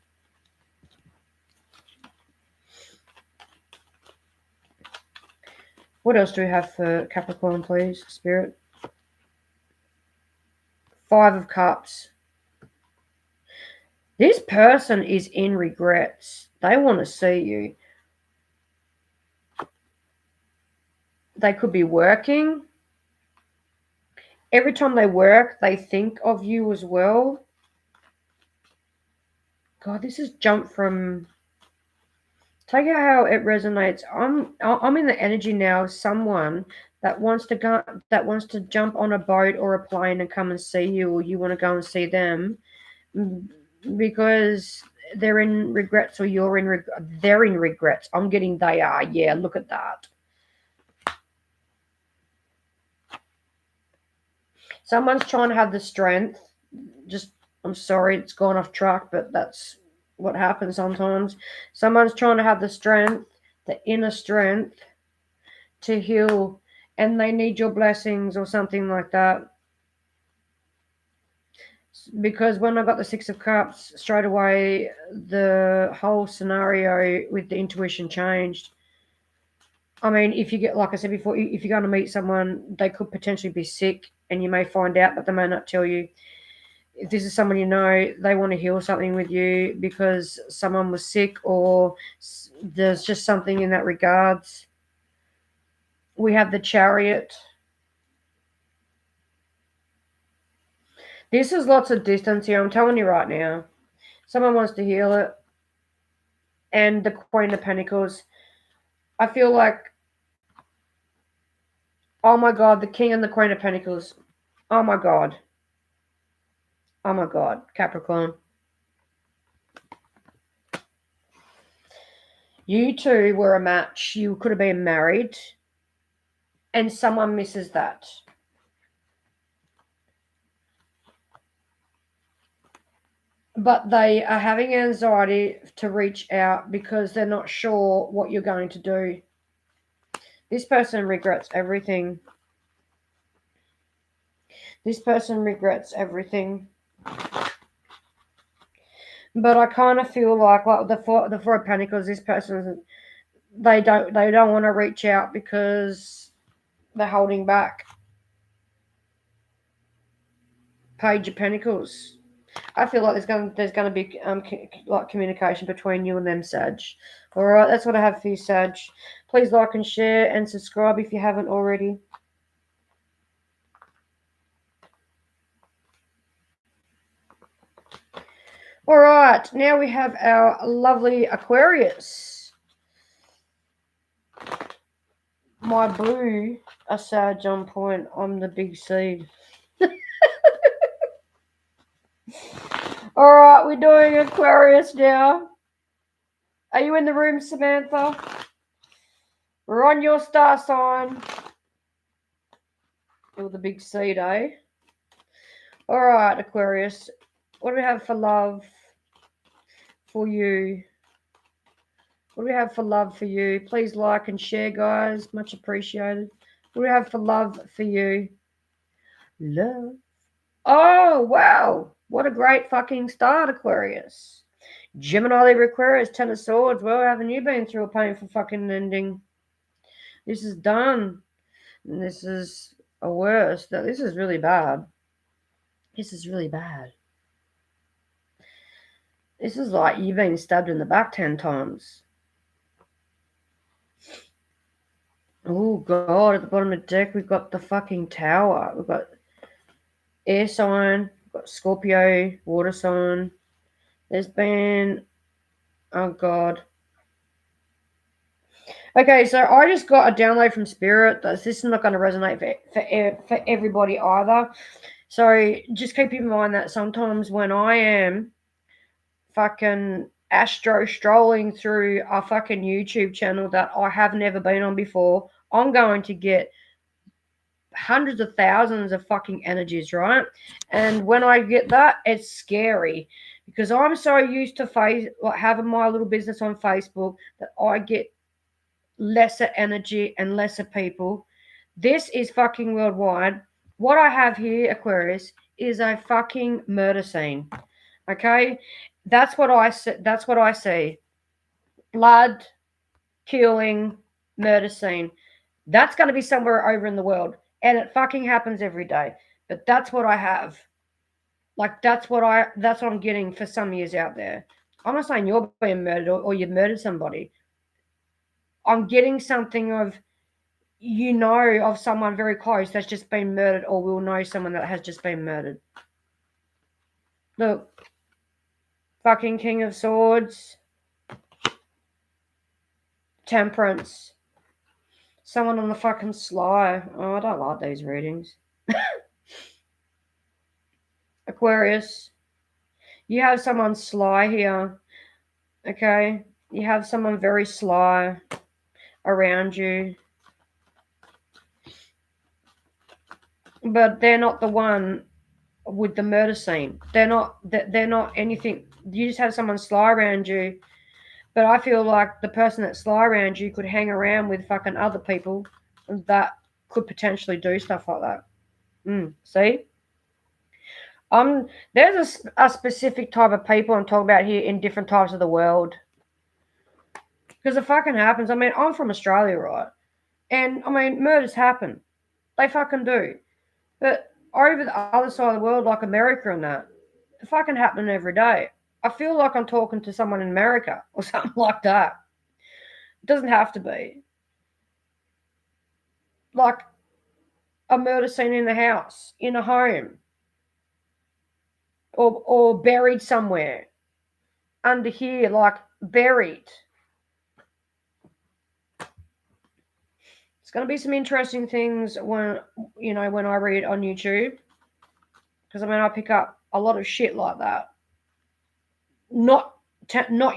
What else do we have for Capricorn, please, Spirit? 5 of Cups. This person is in regrets. They want to see you. They could be working. Every time they work, they think of you as well. God, this has jumped from... Take out how it resonates. I'm in the energy now of someone that wants to jump on a boat or a plane and come and see you, or you want to go and see them, because they're in regrets or they're in regrets. I'm getting they are. Yeah, look at that. Someone's trying to have the strength. I'm sorry, it's gone off track, but that's what happens sometimes. Someone's trying to have the strength, the inner strength to heal, and they need your blessings or something like that. Because when I got the 6 of Cups, straight away the whole scenario with the intuition changed. I mean, if you get, like I said before, if you're going to meet someone, they could potentially be sick, and you may find out, but they may not tell you. If this is someone you know, they want to heal something with you because someone was sick or there's just something in that regards. We have the Chariot. This is lots of distance here. I'm telling you right now. Someone wants to heal it. And the Queen of Pentacles. I feel like, oh my God, the King and the Queen of Pentacles. Oh my God. Oh my God, Capricorn. You two were a match. You could have been married. And someone misses that. But they are having anxiety to reach out because they're not sure what you're going to do. This person regrets everything. This person regrets everything. But I kind of feel like the Four of Pentacles, this person, they don't want to reach out because they're holding back. Page of Pentacles. I feel like there's gonna be like communication between you and them, Sag. All right, that's what I have for you, Sag. Please like and share and subscribe if you haven't already. All right, now we have our lovely Aquarius. My blue are Sag on point. I'm the big seed. All right, we're doing Aquarius now. Are you in the room, Samantha? We're on your star sign. You're the big seed, eh? All right, Aquarius. What do we have for love for you? What do we have for love for you? Please like and share, guys. Much appreciated. What do we have for love for you? Love. Oh, wow. What a great fucking start, Aquarius. Gemini, Libra, Aquarius, Ten of Swords. Well, haven't you been through a painful fucking ending? This is done. And this is a worse. This is really bad. This is really bad. This is like you've been stabbed in the back 10 times. Oh, God. At the bottom of the deck, we've got the fucking Tower. We've got air sign. We've got Scorpio, water sign. There's been... Oh, God. Okay, so I just got a download from Spirit. This is not going to resonate for everybody either. So just keep in mind that sometimes when I am fucking astro strolling through a fucking YouTube channel that I have never been on before, I'm going to get hundreds of thousands of fucking energies, right? And when I get that, it's scary because I'm so used to having my little business on Facebook that I get lesser energy and lesser people. This is fucking worldwide. What I have here, Aquarius, is a fucking murder scene. Okay, that's what I see. That's what I see. Blood, killing, murder scene. That's going to be somewhere over in the world, and it fucking happens every day. But that's what I have. Like that's what I'm getting for some years out there. I'm not saying you're being murdered or you've murdered somebody. I'm getting something of of someone very close that's just been murdered, or will know someone that has just been murdered. Look, fucking King of Swords, Temperance, someone on the fucking sly. Oh, I don't like these readings. Aquarius, you have someone sly here, okay? You have someone very sly around you. But they're not the one with the murder scene. They're not anything. You just have someone sly around you. But I feel like the person that's sly around you could hang around with fucking other people that could potentially do stuff like that. See? There's a specific type of people I'm talking about here in different types of the world. Because it fucking happens. I mean, I'm from Australia, right? And, I mean, murders happen. They fucking do. But over the other side of the world, like America and that, it's fucking happening every day. I feel like I'm talking to someone in America or something like that. It doesn't have to be. Like a murder scene in the house, in a home, or buried somewhere under here, like buried. It's going to be some interesting things when I read on YouTube, because I mean I pick up a lot of shit like that. Not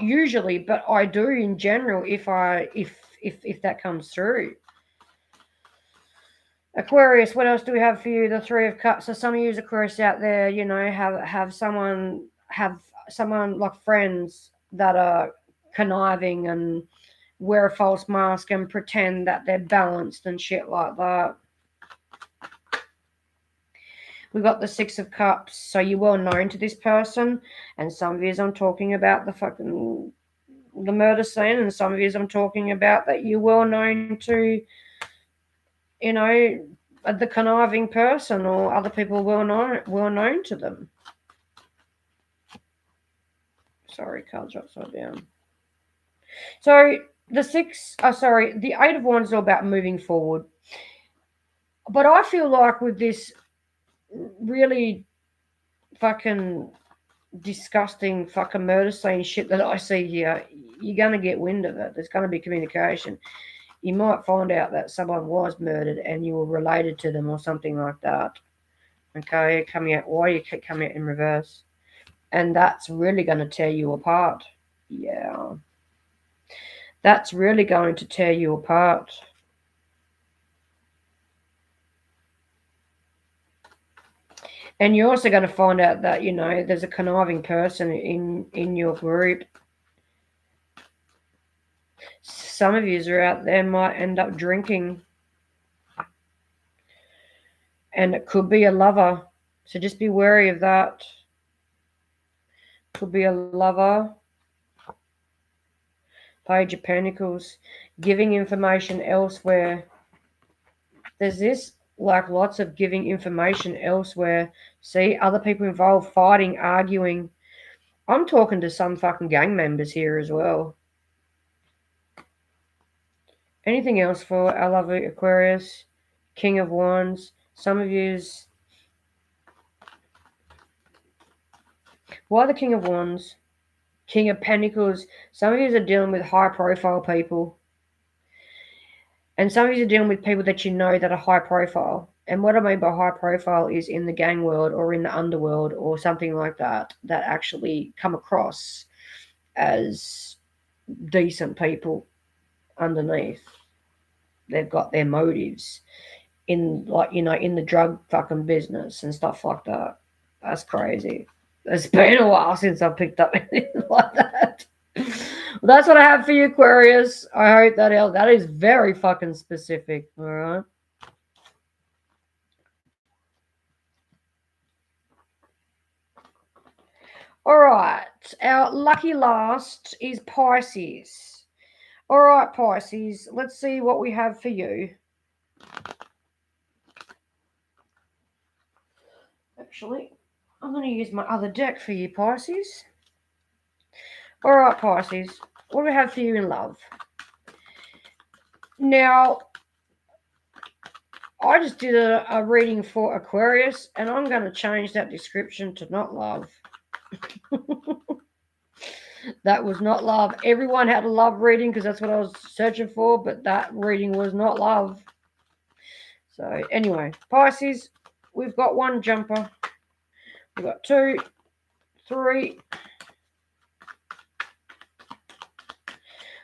usually, but I do in general if that comes through. Aquarius, what else do we have for you? The Three of Cups. So some of you Aquarius out there, have someone like friends that are conniving and wear a false mask and pretend that they're balanced and shit like that. We've got the Six of Cups. So you're well known to this person, and some of you I'm talking about the murder scene, and some of you I'm talking about that you're well known to, the conniving person, or other people well known to them. Sorry, cards are upside down. So the Eight of Wands is all about moving forward. But I feel like with this really fucking disgusting fucking murder scene shit that I see here, you're going to get wind of it. There's going to be communication. You might find out that someone was murdered and you were related to them or something like that. Okay, coming out, why you keep coming out in reverse? And that's really going to tear you apart. Yeah. That's really going to tear you apart. And you're also going to find out that, there's a conniving person in your group. Some of you are out there might end up drinking. And it could be a lover. So just be wary of that. Could be a lover. Page of Pentacles. Giving information elsewhere. There's this, like, lots of giving information elsewhere. See, other people involved, fighting, arguing. I'm talking to some fucking gang members here as well. Anything else for our lovely Aquarius? King of Wands. Some of yous. Why the King of Wands? King of Pentacles. Some of yous are dealing with high profile people. And some of you are dealing with people that you know that are high profile. And what I mean by high profile is in the gang world or in the underworld or something like that, that actually come across as decent people underneath. They've got their motives in, like, in the drug fucking business and stuff like that. That's crazy. It's been a while since I picked up anything like that. Well, that's what I have for you, Aquarius. I hope that is very fucking specific. All right. All right. Our lucky last is Pisces. All right, Pisces. Let's see what we have for you. Actually, I'm going to use my other deck for you, Pisces. All right, Pisces. What do we have for you in love? Now, I just did a reading for Aquarius, and I'm going to change that description to not love. That was not love. Everyone had a love reading because that's what I was searching for, but that reading was not love. So anyway, Pisces, we've got one jumper. We've got 2, 3.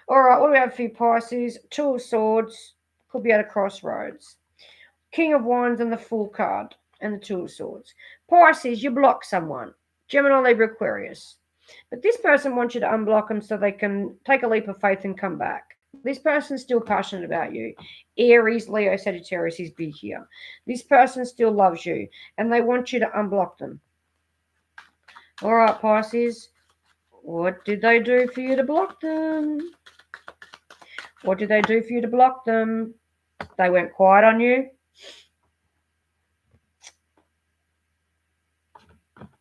All right, what do we have for you, Pisces? 2 of Swords. Could be at a crossroads. King of Wands and the Fool card and the 2 of Swords. Pisces, you block someone. Gemini, Libra, Aquarius. But this person wants you to unblock them so they can take a leap of faith and come back. This person's still passionate about you. Aries, Leo, Sagittarius is big here. This person still loves you and they want you to unblock them. All right, Pisces. What did they do for you to block them? What did they do for you to block them? They went quiet on you.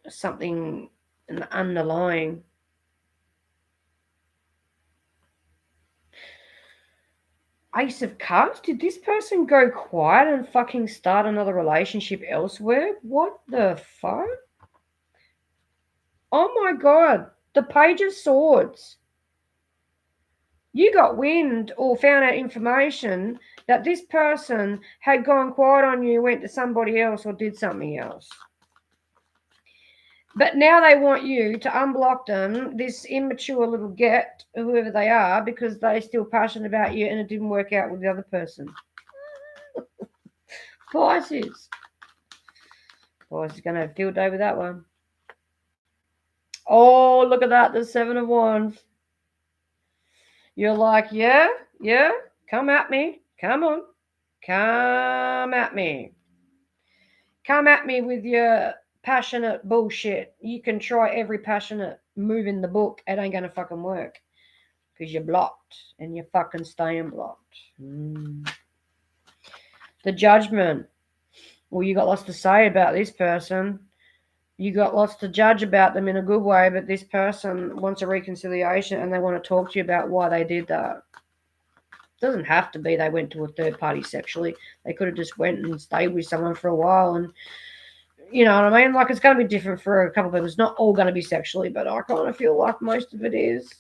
Something in the underlying. Ace of Cups? Did this person go quiet and fucking start another relationship elsewhere? What the fuck? Oh my god. The Page of Swords. You got wind or found out information that this person had gone quiet on you, went to somebody else or did something else. But now they want you to unblock them, this immature little get, whoever they are, because they're still passionate about you and it didn't work out with the other person. Pisces. Pisces is going to have a field day with that one. Oh, look at that, the 7 of Wands. You're like, yeah, come at me. Come on. Come at me. Come at me with your passionate bullshit. You can try every passionate move in the book. It ain't going to fucking work. Because you're blocked. And you're fucking staying blocked. The Judgment. Well, you got lots to say about this person. You got lots to judge about them in a good way, but this person wants a reconciliation and they want to talk to you about why they did that. It doesn't have to be they went to a third party sexually. They could have just went and stayed with someone for a while, and you know what I mean? Like, it's going to be different for a couple of people. It's not all going to be sexually, but I kind of feel like most of it is.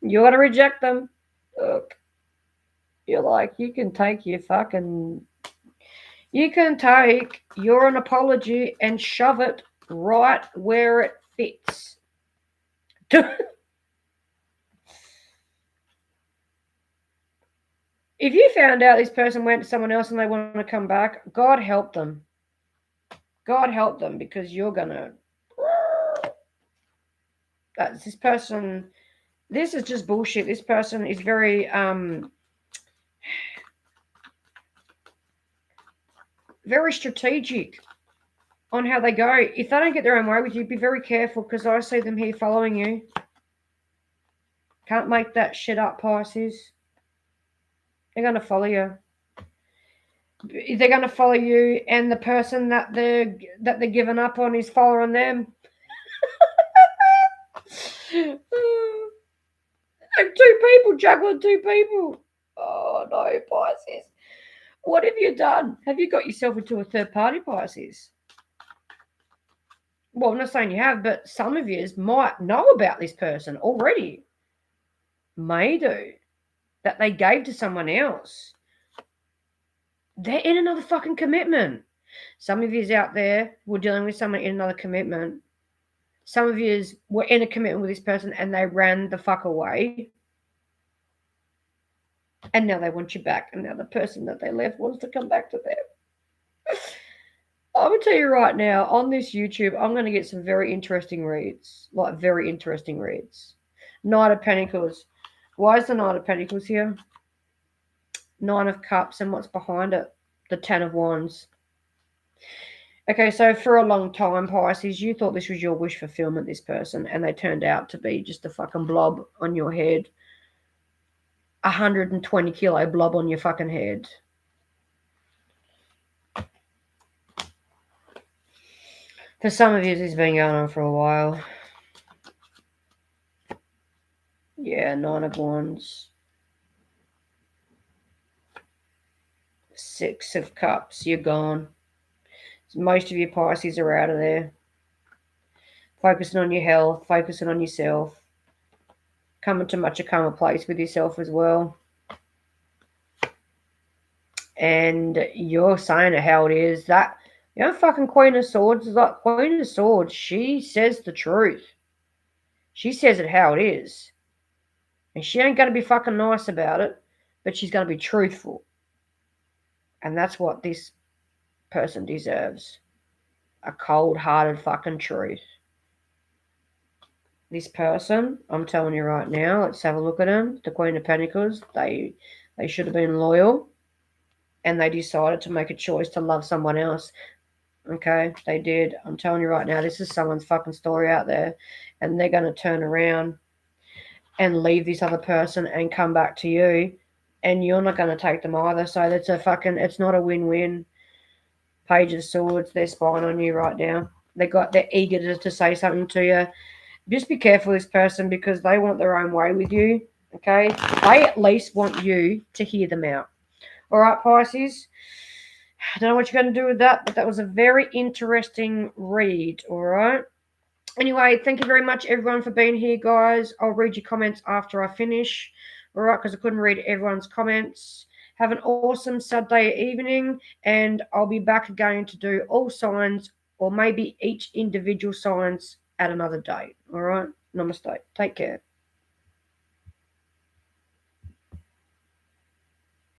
You got to reject them. Look, you're like, you can take your fucking. You can take your an apology and shove it right where it fits. If you found out this person went to someone else and they want to come back, God help them. God help them, because you're going to. That's this person. This is just bullshit. This person is very very strategic on how they go. If they don't get their own way with you, be very careful, because I see them here following you. Can't make that shit up, Pisces. They're going to follow you. They're going to follow you, and the person that they're giving up on is following them. And two people juggling two people. Oh no, Pisces. What have you done? Have you got yourself into a third party, Pisces? Well, I'm not saying you have, but some of you might know about this person already. May do. That they gave to someone else. They're in another fucking commitment. Some of you out there were dealing with someone in another commitment. Some of you were in a commitment with this person and they ran the fuck away. And now they want you back. And now the person that they left wants to come back to them. I'm going to tell you right now, on this YouTube, I'm going to get some very interesting reads. Like, very interesting reads. Knight of Pentacles. Why is the Knight of Pentacles here? Nine of Cups, and what's behind it? The Ten of Wands. Okay, so for a long time, Pisces, you thought this was your wish fulfillment, this person, and they turned out to be just a fucking blob on your head. 120 kilo blob on your fucking head. For some of you, this has been going on for a while. Yeah, Nine of Wands. Six of Cups, you're gone. Most of you Pisces are out of there. Focusing on your health, focusing on yourself. Coming to much a calmer place with yourself as well. And you're saying it how it is. That, you know, fucking Queen of Swords is like Queen of Swords. She says the truth. She says it how it is. And she ain't going to be fucking nice about it, but she's going to be truthful. And that's what this person deserves. A cold-hearted fucking truth. This person, I'm telling you right now, let's have a look at them. The Queen of Pentacles, they should have been loyal. And they decided to make a choice to love someone else. Okay, they did. I'm telling you right now, this is someone's fucking story out there. And they're going to turn around and leave this other person and come back to you. And you're not going to take them either. So it's not a win-win. Page of Swords, they're spying on you right now. They're eager to say something to you. Just be careful, this person, because they want their own way with you. Okay, they at least want you to hear them out. All right, Pisces. I don't know what you're going to do with that, but that was a very interesting read. All right. Anyway, thank you very much, everyone, for being here, guys. I'll read your comments after I finish. All right, because I couldn't read everyone's comments. Have an awesome Saturday evening, and I'll be back again to do all signs, or maybe each individual signs at another date. All right. Namaste. Take care.